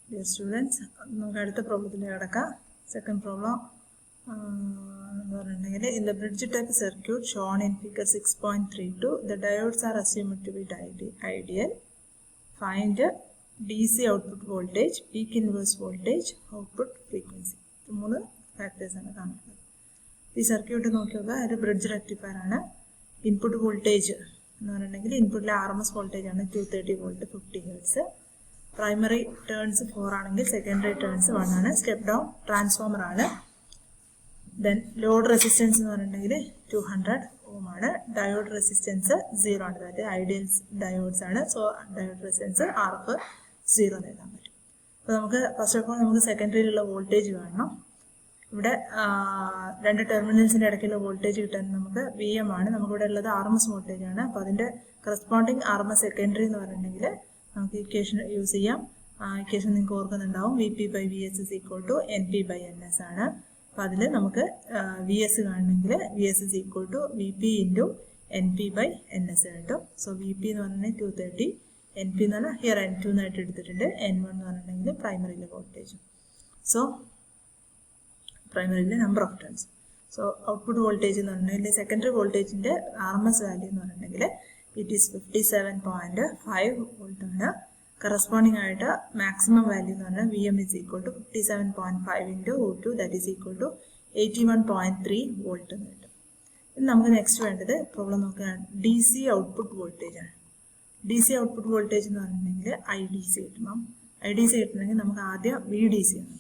Dear students, നമുക്ക് അടുത്ത പ്രോബ്ലത്തിലേക്ക് കടക്കാം. Second problem. In the bridge type circuit shown in figure 6.32, the diodes are assumed to be ideal. Find DC output voltage, peak inverse voltage, output frequency. മൂന്ന് factors ആണ് കാണുന്നത്. ഈ circuit നോക്കിയാൽ ഒരു bridge rectifier ആണ്. ഇൻപുട്ട് വോൾട്ടേജ് എന്ന് പറഞ്ഞിട്ടുണ്ടെങ്കിൽ ഇൻപുട്ടിലെ RMS voltage ആണ് 230 വോൾട്ട് 50 ഹെർട്സ്. പ്രൈമറി ടേൺസ് 4 ആണെങ്കിൽ സെക്കൻഡറി ടേൺസ് 1 ആണ്. സ്റ്റെപ്പ് ഡൗൺ ട്രാൻസ്ഫോമർ ആണ്. ദെൻ ലോഡ് റെസിസ്റ്റൻസ് എന്ന് പറഞ്ഞിട്ടുണ്ടെങ്കിൽ 200 ഓം ആണ്. ഡയോഡ് റെസിസ്റ്റൻസ് 0 ആണ്. അതായത് ഐഡിയൽസ് ഡയോഡ്സ് ആണ്. സോ ഡയോഡ് റെസിസ്റ്റൻസ് RF 0 നേടാൻ പറ്റും. അപ്പോൾ നമുക്ക് ഫസ്റ്റ് ഓഫ് ഓൾ നമുക്ക് സെക്കൻഡറിയിലുള്ള വോൾട്ടേജ് കാണണം. ഇവിടെ രണ്ട് ടെർമിനൽസിൻ്റെ ഇടയ്ക്കുള്ള വോൾട്ടേജ് കിട്ടാൻ നമുക്ക് VM ആണ്. നമുക്കിവിടെ ഉള്ളത് RMS വോൾട്ടേജ് ആണ്. അപ്പോൾ അതിൻ്റെ കറസ്പോണ്ടിങ് RMS സെക്കൻഡറി എന്ന് പറഞ്ഞിട്ടുണ്ടെങ്കിൽ നമുക്ക് ഇക്വേഷൻ യൂസ് ചെയ്യാം. ഇക്വേഷൻ നിങ്ങൾക്ക് ഓർക്കുന്നുണ്ടാവും. VP/VS is equal to NP/NS ആണ്. അപ്പോൾ അതിൽ നമുക്ക് VS കാണണമെങ്കിൽ VS is equal to VP into NP/NS കിട്ടും. സോ VP എന്ന് പറഞ്ഞിട്ടുണ്ടെങ്കിൽ 230, NP എന്ന് പറഞ്ഞാൽ ഹിയർ N2 എന്നായിട്ട് എടുത്തിട്ടുണ്ട്. N1 എന്ന് പറഞ്ഞിട്ടുണ്ടെങ്കിൽ പ്രൈമറിയിലെ വോൾട്ടേജ്. സോ പ്രൈമറിയിലെ number of turns. So output voltage എന്ന് പറഞ്ഞിട്ടുണ്ടെങ്കിൽ സെക്കൻഡറി വോൾട്ടേജിൻ്റെ RMS വാല്യൂ എന്ന് പറഞ്ഞിട്ടുണ്ടെങ്കിൽ ഇറ്റ് ഈസ് 57.5 വോൾട്ട് ആണ്. കറസ്പോണ്ടിങ് ആയിട്ട് മാക്സിമം വാല്യൂ എന്ന് പറഞ്ഞാൽ VM is equal to 57.5 into √2, that is equal to 81.3 volt എന്ന് കിട്ടും. ഇനി നമുക്ക് നെക്സ്റ്റ് വേണ്ടത് പ്രോബ്ലം നോക്കുകയാണ്. DC ഔട്ട്പുട്ട് വോൾട്ടേജ് ആണ്. DC ഔട്ട്പുട്ട് വോൾട്ടേജ് എന്ന് പറഞ്ഞിട്ടുണ്ടെങ്കിൽ IDC കിട്ടണം. IDC കിട്ടണമെങ്കിൽ നമുക്ക് ആദ്യം VDC ആണ്.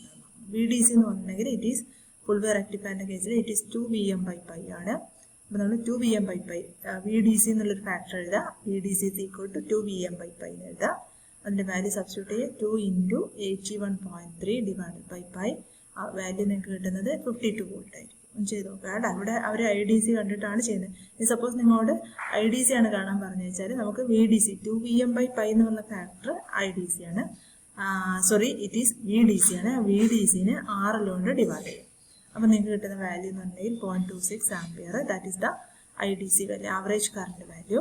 VDC എന്ന് പറഞ്ഞിട്ടുണ്ടെങ്കിൽ ഇറ്റ് ഈസ് ഫുൾ വേവ് റെക്ടിഫയറിൻ്റെ കേസിൽ ഇറ്റ് ഈസ് 2VM/π ആണ്. അപ്പോൾ നമ്മൾ 2VM/π VDC എന്നുള്ളൊരു ഫാക്ടർ എഴുതാം. VDC is equal to 2VM/π എന്ന് എഴുതാം. അതിൻ്റെ വാല്യൂ സബ്സ്റ്റിറ്റ്യൂട്ട് ചെയ്യുക. 2 into 81.3 divided by π. ആ വാല്യൂ നിങ്ങൾക്ക് കിട്ടുന്നത് 52 വോൾട്ട് ആയിരിക്കും. ഒന്ന് ചെയ്ത് നോക്കുക. അവിടെ അവർ IDC കണ്ടിട്ടാണ് ചെയ്യുന്നത്. ഇനി സപ്പോസ് നിങ്ങളോട് IDC ആണ് കാണാൻ പറഞ്ഞു വെച്ചാൽ നമുക്ക് VDC 2VM/π എന്ന് പറഞ്ഞ ഫാക്ടർ IDC ആണ്. സോറി, ഇറ്റ് ഈസ് VDC ആണ്. VDCനെ RL കൊണ്ട് ഡിവൈഡ് ചെയ്യും. അപ്പോൾ നിങ്ങൾക്ക് കിട്ടുന്ന വാല്യൂ എന്ന് പറഞ്ഞാൽ 0.26 ampere. That is the IDC value, average current value.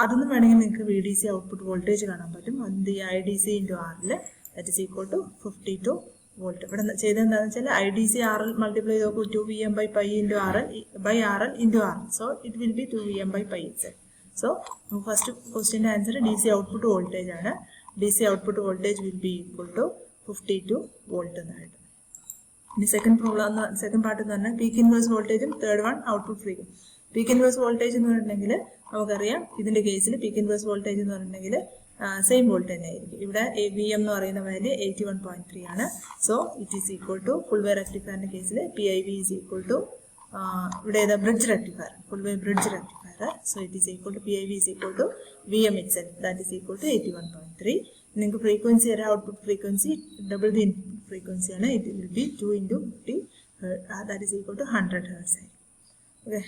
അതൊന്നും വേണമെങ്കിൽ നിങ്ങൾക്ക് VDC ഔട്ട്പുട്ട് വോൾട്ടേജ് കാണാൻ പറ്റും. അത് IDC into RL that is equal to 52 volt. ഇവിടെ ചെയ്തെന്താണെന്ന് വെച്ചാൽ IDC RL മൾട്ടിപ്ലൈ ചെയ്ത് നോക്കൂ. 2VM/π into RL by RL into RL. So it will be 2VM/π itself. So first ക്വസ്റ്റ്യൻ്റെ ആൻസർ DC ഔട്ട്പുട്ട് വോൾട്ടേജ് ആണ്. DC output voltage will be equal to 52 volt എന്നായിട്ട്. ഇനി second part എന്ന് പറഞ്ഞാൽ peak inverse വോൾട്ടേജും third one output frequency. Peak inverse voltage എന്ന് പറഞ്ഞിട്ടുണ്ടെങ്കിൽ നമുക്കറിയാം ഇതിൻ്റെ കേസിൽ പീക്ക് ഇൻവേഴ്സ് വോൾട്ടേജ് എന്ന് പറഞ്ഞിട്ടുണ്ടെങ്കിൽ സെയിം വോൾട്ട് തന്നെ ആയിരിക്കും. ഇവിടെ VM എന്ന് പറയുന്ന വാല്യൂ 81.3 ആണ്. So it is equal to full wave റെക്ടിഫയറിൻ്റെ കേസിൽ PIV ഈസ് ഈക്വൽ ടു ഇവിടെ ഏതാ bridge rectifier, full wave bridge rectifier. So it is equal to PIV is equal to VM itself, that is equal to 81.3. നിങ്ങൾക്ക് frequency വരെ output frequency double the input frequency ആണ്. It will be 2 into 50, that is equal to 100 hertz ആയിരിക്കും. Okay,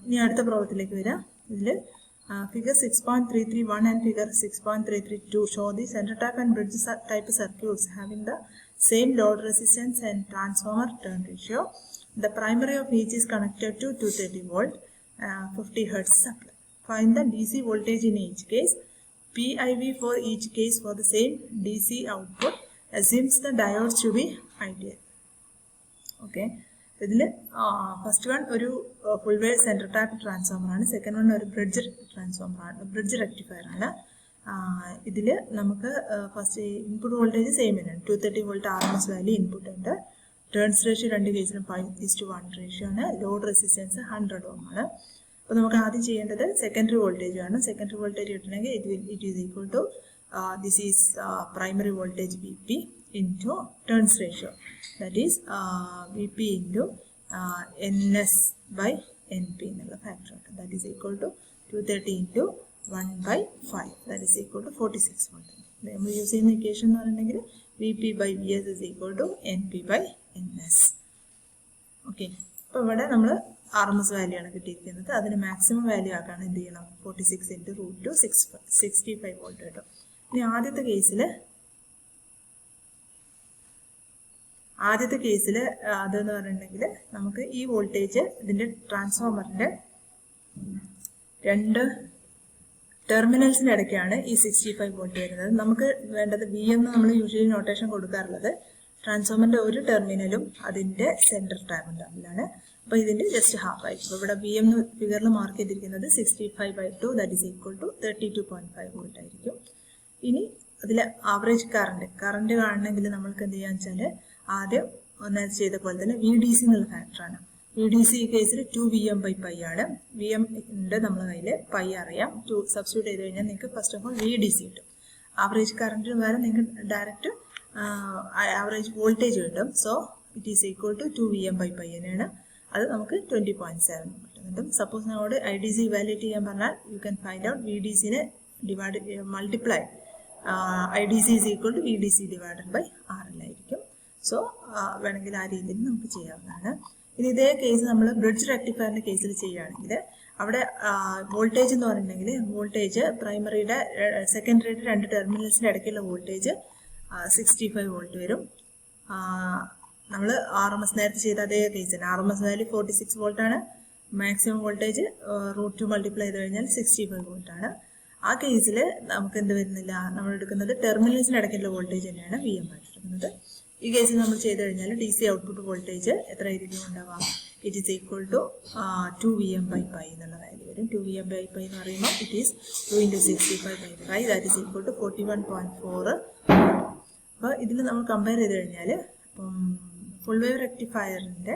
ഇനി അടുത്ത പ്രോബ്ലത്തിലേക്ക് വരാം. ഇതിൽ figure 6.331 and figure 6.332 show the center tap and bridge type circuits having the same load resistance and transformer turn ratio. The primary of each is connected to 230 volt 50 hertz supply. Find the DC voltage in each case. PIV for each case for the same DC output assumes the diodes to be ideal. Okay, ഇതിൽ first one ഒരു full wave central tap transformer ആണ്. Second one ഒരു bridge transformer ആണ്, bridge rectifier ആണ്. ഇതിൽ നമുക്ക് first input voltage same തന്നെയാണ്. 230 volt RMS value input ഉണ്ട്. ടേൺസ് റേഷ്യോ രണ്ട് കേസിലും 5:1 റേഷ്യോ ആണ്. ലോഡ് റെസിസ്റ്റൻസ് 100 ഓം ആണ്. അപ്പോൾ നമുക്ക് ആദ്യം ചെയ്യേണ്ടത് സെക്കൻഡറി വോൾട്ടേജ് ആണ്. സെക്കൻഡറി വോൾട്ടേജ് കിട്ടണമെങ്കിൽ it is equal to this is primary voltage VP into turns ratio, that is VP into NS/NP എന്നുള്ള ഫാക്ടർ ഉണ്ട്. That is equal to 230 into 1/5, that is equal to 46 volt. നമ്മൾ use ചെയ്യുന്ന equation എന്ന് പറഞ്ഞിട്ടുണ്ടെങ്കിൽ VP/VS is equal to NP/NS. Okay, അപ്പോൾ ഇവിടെ നമ്മൾ RMS value ആണ് കിട്ടിയിരിക്കുന്നത്. അതിന് മാക്സിമം വാല്യൂ ആക്കാൻ എന്ത് ചെയ്യണം? 46 into √2 65 വോൾട്ട് കിട്ടും. ഇനി ആദ്യത്തെ കേസിൽ അതെന്ന് പറഞ്ഞിട്ടുണ്ടെങ്കിൽ നമുക്ക് ഈ വോൾട്ടേജ് ഇതിൻ്റെ ട്രാൻസ്ഫോമറിൻ്റെ രണ്ട് ടെർമിനൽസിന് ഇടയ്ക്കാണ് ഈ 65 വോൾട്ട് വരുന്നത്. നമുക്ക് വേണ്ടത് വി എന്ന് നമ്മൾ യൂഷ്വലി നോട്ടേഷൻ കൊടുക്കാറുള്ളത് ട്രാൻസ്ഫോമറിന്റെ ഒരു ടെർമിനലും അതിന്റെ സെന്റർ ടാബും തമ്മിലാണ്. അപ്പോൾ ഇതിന്റെ ജസ്റ്റ് ഹാഫ് ആയി. അപ്പോൾ ഇവിടെ വി എം ഫിഗറിൽ മാർക്ക് ചെയ്തിരിക്കുന്നത് 65/2 that is equal to 32.5 volt ആയിരിക്കും. ഇനി അതിൽ ആവറേജ് കറണ്ട് കാണണമെങ്കിൽ നമ്മൾക്ക് എന്ത് ചെയ്യാന്ന് വെച്ചാൽ ആദ്യം നേരത്തെ ചെയ്ത പോലെ തന്നെ വി ഡി സി എന്നുള്ള ഫാക്ടറാണ്. വി ഡി സി ഈ കേസിൽ 2Vm/π ആണ്. വി എം ഉണ്ട് നമ്മളെ കയ്യിൽ, പൈ അറിയാം. 2 സബ്സ്റ്റിറ്റ്യൂട്ട് ചെയ്ത് കഴിഞ്ഞാൽ നിങ്ങൾക്ക് first of all V D C കിട്ടും. ആവറേജ് കറണ്ടിന് പകരം നിങ്ങൾക്ക് ഡയറക്റ്റ് ആവറേജ് വോൾട്ടേജ് കിട്ടും. So it is equal to 2Vm/π തന്നെയാണ്. അത് നമുക്ക് 20.7 കിട്ടുന്നുണ്ട്. സപ്പോസ് നമ്മളോട് ഐ ഡി സി വാല്യൂറ്റ് ചെയ്യാൻ പറഞ്ഞാൽ you can find out V D സിനെ multiply I D C is equal to V D C divided by RL ആയിരിക്കും. സോ വേണമെങ്കിൽ ആ രീതിയിൽ നമുക്ക് ചെയ്യാവുന്നതാണ്. ഇനി ഇതേ കേസ് നമ്മൾ ബ്രിഡ്ജ് റെക്ടിഫയറിന്റെ കേസിൽ ചെയ്യുകയാണെങ്കിൽ അവിടെ വോൾട്ടേജ് എന്ന് പറഞ്ഞിട്ടുണ്ടെങ്കിൽ വോൾട്ടേജ് പ്രൈമറിയുടെ സെക്കൻഡറിയുടെ രണ്ട് ടെർമിനൽസിന്റെ ഇടയ്ക്കുള്ള വോൾട്ടേജ് 65 വോൾട്ട് വരും. നമ്മൾ നേരത്തെ ചെയ്ത അതേ കേസിന് RMS വാല്യൂ 46 വോൾട്ടാണ്. മാക്സിമം വോൾട്ടേജ് √2 മൾട്ടിപ്ലൈ ചെയ്ത് കഴിഞ്ഞാൽ 65 വോൾട്ടാണ്. ആ കേസിൽ നമുക്ക് എന്ത് വരുന്നില്ല, നമ്മൾ എടുക്കുന്നത് ടെർമിനൽസിന് ഇടയ്ക്കുള്ള വോൾട്ടേജ് തന്നെയാണ് VM ആയിട്ട് എടുക്കുന്നത്. ഈ കേസിൽ നമ്മൾ ചെയ്ത് കഴിഞ്ഞാൽ ഡി സി ഔട്ട്പുട്ട് വോൾട്ടേജ് എത്ര ആയിരിക്കും ഉണ്ടാവാം? It is equal to 2Vm/π എന്നുള്ള വാല്യൂ വരും. 2Vm/π എന്ന് പറയുമ്പോൾ it is 2 × 65/5 that is equal to 41.4. അപ്പോൾ ഇതിൽ നമ്മൾ കമ്പയർ ചെയ്ത് കഴിഞ്ഞാൽ ഇപ്പം ഫുൾ വേവ് റെക്ടിഫയറിന്റെ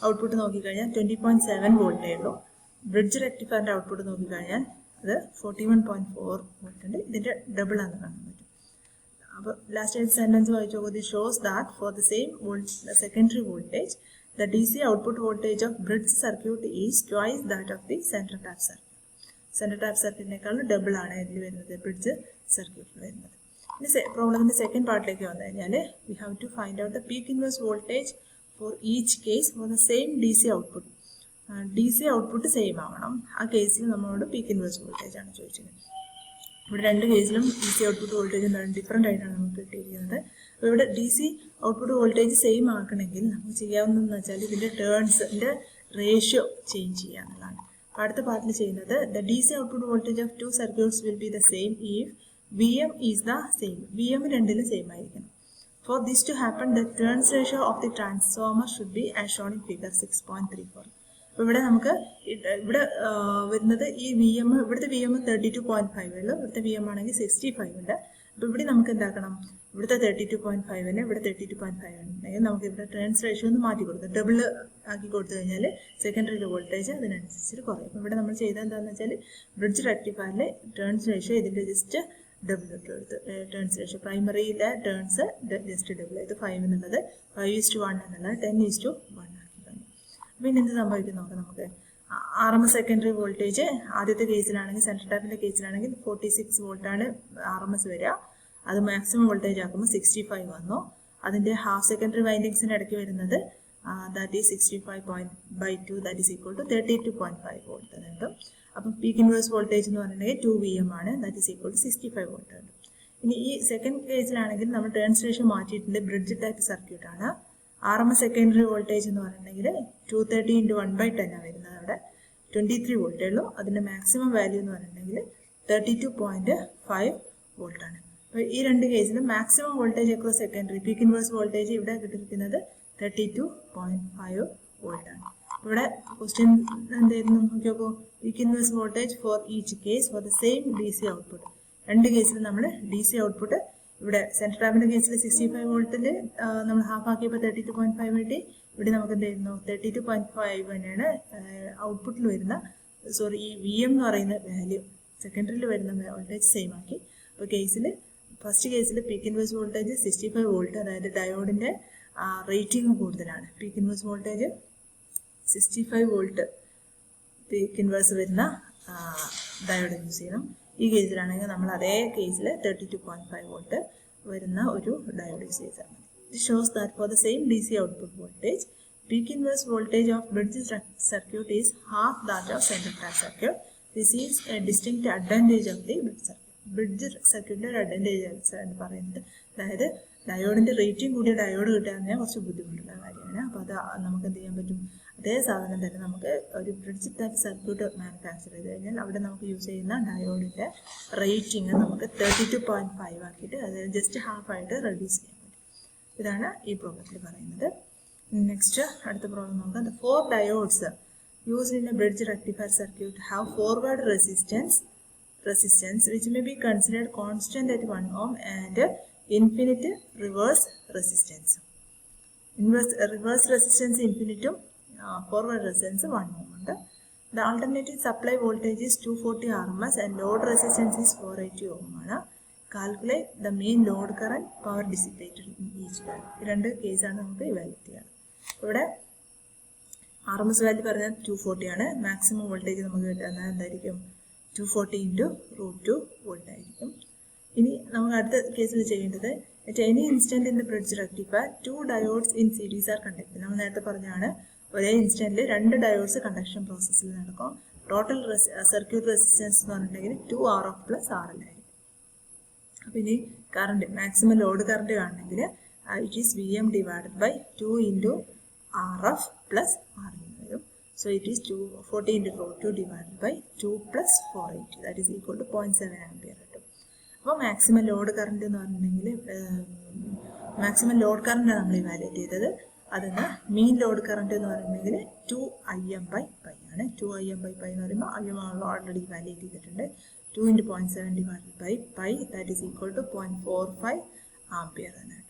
ഔട്ട്പുട്ട് നോക്കിക്കഴിഞ്ഞാൽ 20.7 വോൾട്ടേ ഉള്ളൂ. ബ്രിഡ്ജ് റെക്ടിഫയറിന്റെ ഔട്ട്പുട്ട് നോക്കിക്കഴിഞ്ഞാൽ അത് 41.4 വോൾട്ട് ഉണ്ട്. ഇതിന്റെ ഡബിൾ ആണെന്ന് കാണാൻ പറ്റും. അപ്പോൾ ലാസ്റ്റ് സെന്റൻസ് വായിച്ചു നോക്കുക. This shows that four the same secondary voltage the DC output voltage of bridge circuit is twice that of the center tap circuit. Central tap സർക്യൂട്ടിനേക്കാളും ഡബിൾ ആണ് ഇതിൽ വരുന്നത്, ബ്രിഡ്ജ് സർക്യൂട്ടിൽ വരുന്നത്. ഇനി പ്രോബ്ലത്തിന്റെ സെക്കൻഡ് പാർട്ടിലേക്ക് വന്നു കഴിഞ്ഞാൽ we have to find out the peak inverse voltage for each case for the same DC output. DC output same ആവണം. ആ കേസിൽ നമ്മളോട് പീക്ക് ഇൻവേഴ്സ് വോൾട്ടേജ് ആണ് ചോദിച്ചത്. ഇവിടെ രണ്ട് കേസിലും DC ഔട്ട്പുട്ട് വോൾട്ടേജ് എന്താണ് ഡിഫറെൻ്റ് ആയിട്ടാണ് നമുക്ക് കിട്ടിയിരിക്കുന്നത്. അപ്പോൾ ഇവിടെ DC ഔട്ട്പുട്ട് വോൾട്ടേജ് സെയിം ആക്കണമെങ്കിൽ നമുക്ക് ചെയ്യാവുന്നതെന്ന് വെച്ചാൽ ഇതിൻ്റെ ടേൺസിൻ്റെ റേഷ്യോ ചേഞ്ച് ചെയ്യുക എന്നുള്ളതാണ്. അപ്പോൾ അടുത്ത പാർട്ടിൽ ചെയ്യുന്നത് the DC output voltage of 2 circuits will be the same if VM is the same. VM രണ്ടിലും സെയിം ആയിരിക്കണം. For this to happen the turns ratio of the transformer should be as shown in figure 6.34. അപ്പോൾ ഇവിടെ നമുക്ക് ഇവിടെ വരുന്നത് ഈ VM, ഇവിടുത്തെ VM 32.5 ഉള്ളൂ. ഇവിടുത്തെ VM ആണെങ്കിൽ 65 ഉണ്ട്. അപ്പോൾ ഇവിടെ നമുക്ക് എന്താക്കണം, ഇവിടുത്തെ 32.5 ഇവിടെ 32.5 ഉണ്ടെങ്കിൽ നമുക്ക് ഇവിടെ ടേൺസ് റേഷ്യോ ഒന്ന് മാറ്റി കൊടുക്കാം. ഡബിൾ ആക്കി കൊടുത്തു കഴിഞ്ഞാൽ സെക്കൻഡറി വോൾട്ടേജ് അതിനനുസരിച്ച് കുറയും. അപ്പോൾ ഇവിടെ നമ്മൾ ചെയ്തത് എന്താണെന്ന് വെച്ചാൽ ബ്രിഡ്ജ് റെക്ടിഫയറിലെ ടേൺസ് റേഷ്യോ ഇതിൻ്റെ ജസ്റ്റ് ഡബിൾ ഇട്ട് എടുത്ത് ടേൺസ് റേഷ്യോ പ്രൈമറിയിലെ ടേൺസ് ജസ്റ്റ് ഡബിൾ ചെയ്ത് 5 എന്നുള്ളത് 5:1 എന്നുള്ളത് 10:1 ആക്കി കഴിഞ്ഞു. പിന്നെ എന്ത് സംഭവിക്കും നോക്കാം. നമുക്ക് RMS സെക്കൻഡറി വോൾട്ടേജ് ആദ്യത്തെ കേസിലാണെങ്കിൽ സെൻട്രൽ ടാപ്പിന്റെ കേസിലാണെങ്കിൽ 46 വോൾട്ടാണ് RMS വരിക. അത് മാക്സിമം വോൾട്ടേജ് ആക്കുമ്പോൾ 65 വന്നു. അതിന്റെ ഹാഫ് സെക്കൻഡറി വൈൻഡിങ്സിന് ഇടയ്ക്ക് വരുന്നത് that is 65/2 that is equal to 32.5 volt കിട്ടും. അപ്പം പീക്ക് ഇൻവേഴ്സ് വോൾട്ടേജ് എന്ന് പറഞ്ഞിട്ടുണ്ടെങ്കിൽ 2Vm ആണ്. That is equal to 65 volt ഉണ്ട്. ഇനി ഈ സെക്കൻഡ് കേസിലാണെങ്കിൽ നമ്മൾ ടേൺസ് റേഷ്യോ മാറ്റിയിട്ടുണ്ട്. ബ്രിഡ്ജ് ടൈപ്പ് സർക്യൂട്ട് ആണ്. RMS സെക്കൻഡറി വോൾട്ടേജ് എന്ന് പറഞ്ഞിട്ടുണ്ടെങ്കിൽ 230 × 1/10 ആണ് വരുന്നത്. അവിടെ 23 വോൾട്ടേ ഉള്ളൂ. അതിന്റെ മാക്സിമം വാല്യൂ എന്ന് പറഞ്ഞിട്ടുണ്ടെങ്കിൽ 32.5 വോൾട്ട് ആണ്. അപ്പോൾ ഈ രണ്ട് കേസിലും maximum voltage across secondary peak inverse voltage ഇവിടെ കിട്ടിയിരിക്കുന്നത് 32.5 വോൾട്ട് ആണ്. ഇവിടെ ക്വസ്റ്റ്യൻ എന്തായിരുന്നു നോക്കിയോക്കോ. Peak inverse voltage for each case for the same DC output. രണ്ട് കേസിലും നമ്മൾ DC ഔട്ട്പുട്ട് ഇവിടെ സെൻട്രൽ ടാപ്പിന്റെ കേസിൽ 65 വോൾട്ടിൽ നമ്മൾ ഹാഫ് ആക്കിയപ്പോൾ 32.5 കിട്ടി. ഇവിടെ നമുക്ക് എന്തായിരുന്നു 32.5 തന്നെയാണ് ഔട്ട്പുട്ടിൽ വരുന്ന ഈ VM എന്ന് പറയുന്ന വാല്യൂ സെക്കൻഡറിയിൽ വരുന്ന വോൾട്ടേജ് സെയിം ആക്കി. അപ്പോൾ കേസിൽ ഫസ്റ്റ് കേസിൽ പീക്ക് ഇൻവേഴ്സ് വോൾട്ടേജ് 65 വോൾട്ട്, അതായത് ഡയോഡിന്റെ റേറ്റിംഗ് കൂടുതലാണ്. Peak inverse voltage 65 volt peak inverse വരുന്ന ഡയോഡ് യൂസ് ചെയ്യണം. ഈ കേസിലാണെങ്കിൽ നമ്മൾ അതേ കേസിൽ 32.5 വോൾട്ട് വരുന്ന ഒരു ഡയോഡ് യൂസ് ചെയ്താൽ മതി. This shows that for the same DC output voltage, peak inverse voltage of bridge circuit is half that of central tap circuit. This is a distinct advantage of the bridge circuit. Bridge സർക്യൂട്ടിൻ്റെ ഒരു advantages ആണ് പറയുന്നത്. അതായത് ഡയോഡിൻ്റെ rating കൂടിയ diode കിട്ടാൻ കുറച്ച് ബുദ്ധിമുട്ടുള്ള കാര്യമാണ്. അപ്പോൾ അത് നമുക്ക് എന്ത് ചെയ്യാൻ പറ്റും, അതേ സാധനം തന്നെ നമുക്ക് ഒരു ബ്രിഡ്ജ് ടൈപ്പ് സർക്യൂട്ട് മാനുഫാക്ചർ ചെയ്ത് കഴിഞ്ഞാൽ അവിടെ നമുക്ക് യൂസ് ചെയ്യുന്ന ഡയോഡിൻ്റെ റേറ്റിംഗ് നമുക്ക് 32.5 ആക്കിയിട്ട് അതായത് ജസ്റ്റ് ഹാഫായിട്ട് റെഡ്യൂസ് ചെയ്യാൻ പറ്റും. ഇതാണ് ഈ പ്രോബ്ലത്തിൽ പറയുന്നത്. നെക്സ്റ്റ് അടുത്ത പ്രോബ്ലം നോക്കാം. The 4 diodes used in a bridge rectifier circuit have forward resistance which may be considered constant at 1 ohm and infinite reverse resistance. Reverse resistance infinitum, forward resistance 1 ohm ഉണ്ട്. The alternating supply voltage is 240 RMS and load resistance is 480 ohm ആണ്. Calculate the main load current, power dissipated in each current. ഈ രണ്ട് കേസാണ് നമുക്ക് evaluate ചെയ്യാം. ഇവിടെ RMS value പറഞ്ഞാൽ 240 ആണ്. മാക്സിമം വോൾട്ടേജ് നമുക്ക് കിട്ടുന്നത് എന്തായിരിക്കും, 240 × √2 വോൾട്ട് ആയിരിക്കും. ഇനി നമുക്ക് അടുത്ത കേസിൽ ചെയ്യേണ്ടത് at any instant in the bridge rectifier 2 diodes in series are conducted. നമ്മൾ നേരത്തെ പറഞ്ഞാണ് ഒരേ ഇൻസ്റ്റന്റിൽ 2 ഡയോഡ്സ് കണ്ടക്ഷൻ പ്രോസസ്സിൽ നടക്കും. ടോട്ടൽ സർക്യൂട്ട് റെസിസ്റ്റൻസ് എന്ന് പറഞ്ഞിട്ടുണ്ടെങ്കിൽ 2RF + RL ആയിരിക്കും. അപ്പോൾ ഇനി കറണ്ട് മാക്സിമം ലോഡ് കറണ്ട് കാണണമെങ്കിൽ it is VM / 2 × RF + RL വരും. So it is 240 × √2 / 2 + 480 that is equal to 0.7 ampere കിട്ടും. അപ്പോൾ മാക്സിമം ലോഡ് കറണ്ട് എന്ന് പറഞ്ഞിട്ടുണ്ടെങ്കിൽ മാക്സിമം ലോഡ് കറണ്ട് നമ്മൾ ഇവാലുവേറ്റ് ചെയ്തത്. അതിന് മീൻ ലോഡ് കറണ്ട് എന്ന് പറഞ്ഞിട്ടുണ്ടെങ്കിൽ 2Im/π ആണ്. 2Im/π എന്ന് പറയുമ്പോൾ IM ഓൾറെഡി ഇവാലുവേറ്റ് ചെയ്തിട്ടുണ്ട്. 2 × 0.7 / π that is equal to 0.45 ampere എന്നാണ്.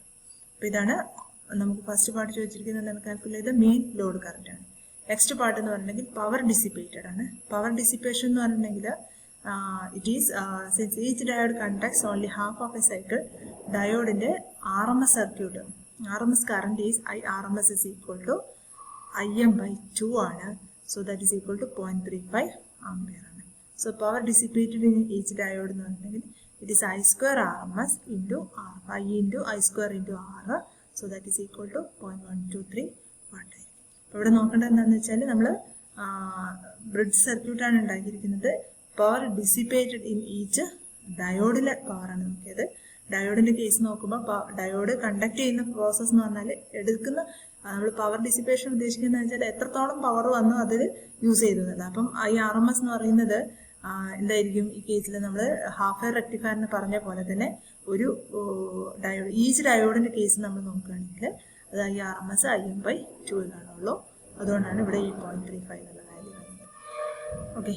അപ്പോൾ ഇതാണ് നമുക്ക് ഫസ്റ്റ് പാർട്ട് ചോദിച്ചിരിക്കുന്നത്. കാൽക്കുലേറ്റ് ചെയ്ത മെയിൻ ലോഡ് കറണ്ട് ആണ്. നെക്സ്റ്റ് പാർട്ട് എന്ന് പറഞ്ഞിട്ടുണ്ടെങ്കിൽ പവർ ഡിസിപ്പേറ്റഡ് ആണ്. പവർ ഡിസിപ്പേഷൻ എന്ന് പറഞ്ഞിട്ടുണ്ടെങ്കിൽ it is since each diode conducts only half of a cycle ഡയോഡിൻ്റെ RMS circuit RMS current is IRMS is equal to Im/2 ആണ്. So that is equal to 0.35 ampere ആണ്. So power dissipated in each diode എന്ന് പറഞ്ഞിട്ടുണ്ടെങ്കിൽ it is I² RMS × R, I × I² × R. So that is equal to 0.123 watt ആയിരിക്കും. അപ്പോൾ ഇവിടെ നോക്കേണ്ടത് എന്താണെന്ന് വെച്ചാൽ നമ്മൾ ബ്രിഡ്ജ് സർക്യൂട്ടാണ് ഉണ്ടാക്കിയിരിക്കുന്നത്. പവർ ഡിസിപ്പേറ്റഡ് ഇൻ ഈച്ച് ഡയോഡിലെ പവറാണ് നോക്കിയത്. ഡയോഡിൻ്റെ കേസ് നോക്കുമ്പോൾ ഡയോഡ് കണ്ടക്ട് ചെയ്യുന്ന പ്രോസസ്സ് എന്ന് പറഞ്ഞാൽ എടുക്കുന്ന നമ്മൾ പവർ ഡിസിപ്പേഷൻ ഉദ്ദേശിക്കുന്നത് വെച്ചാൽ എത്രത്തോളം പവർ വന്നു അതിൽ യൂസ് ചെയ്തത്. അപ്പം IRMS എന്ന് പറയുന്നത് എന്തായിരിക്കും ഈ കേസിൽ നമ്മൾ ഹാഫ് വെയർ റെക്ടിഫയറിന് പറഞ്ഞ പോലെ തന്നെ ഒരു ഡയോഡ് ഈച്ച് ഡയോഡിൻ്റെ കേസ് നമ്മൾ നോക്കുകയാണെങ്കിൽ അത് IRMS Im/2 കാണുള്ളൂ. അതുകൊണ്ടാണ് ഇവിടെ ഈ 0.35 എന്നുള്ള വാല്യൂ വരുന്നത്. ഓക്കെ.